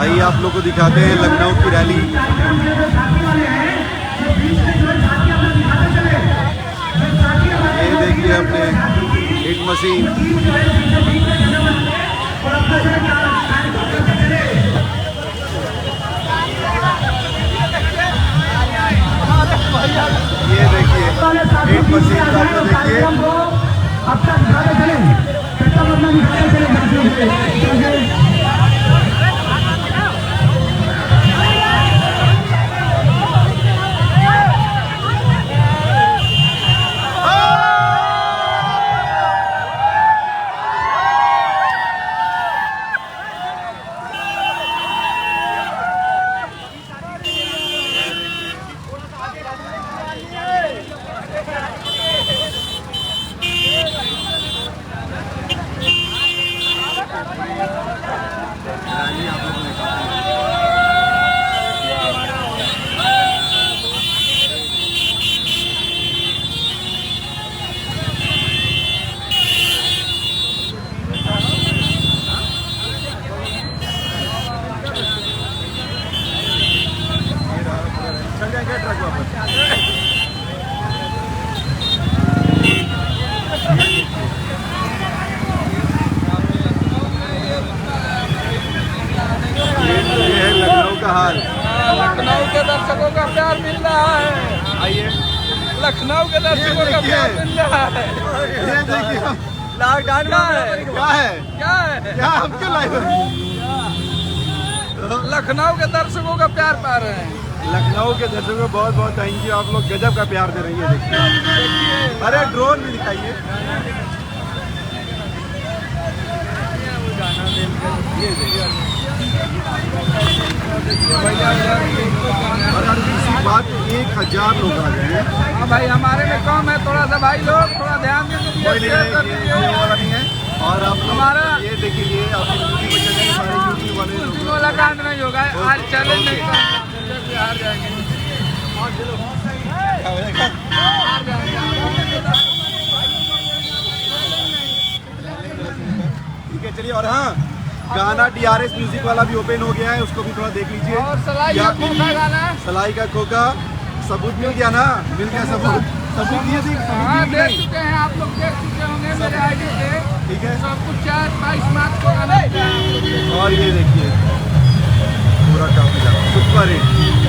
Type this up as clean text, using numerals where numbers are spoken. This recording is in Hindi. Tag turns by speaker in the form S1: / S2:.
S1: आइए आप लोग को दिखाते हैं लखनऊ की रैली। ये देखिए अपने हिट मशीन। ये देखिए हिट मशीन का तो देखिए।
S2: लखनऊ के दर्शकों का प्यार मिल रहा है।
S1: आइए
S2: लखनऊ के दर्शकों का प्यार मिल रहा है।
S1: ये देखिए
S2: लॉकडाउन
S1: क्या है
S2: क्या है
S1: क्या हम क्यों लाइव
S2: लखनऊ के दर्शकों का प्यार पा रहे हैं।
S1: लखनऊ के दर्शकों को बहुत बहुत थैंक यू। आप लोग गजब का प्यार दे रही है। देखिए अरे ड्रोन भी दिखाइए। और दूसरी बात 1000 लोग आ गए हैं।
S2: हाँ भाई हमारे में कम है थोड़ा सा भाई लोग थोड़ा ध्यान
S1: कोई नहीं है। और आप
S2: हमारा
S1: ये देखिए ये सारे यूट्यूब वाले
S2: वाला कांड नहीं होगा आज चैलेंज नहीं हार जाएंगे।
S1: ठीक है चलिए। और हाँ गाना DRS म्यूजिक वाला भी ओपन हो गया है, उसको भी थोड़ा देख लीजिए।
S2: और सलाई का खोखा गाना है।
S1: सलाई का खोखा सबूत मिल गया ना? मिल गया सबूत दिए थे।
S2: हाँ देख चुके हैं आप लोग देख चुके होंगे मेरे आईडी पे।
S1: ठीक है
S2: सब कुछ 22 मार्च को गाना।
S1: और ये देखिए पूरा काफी सुपर हिट।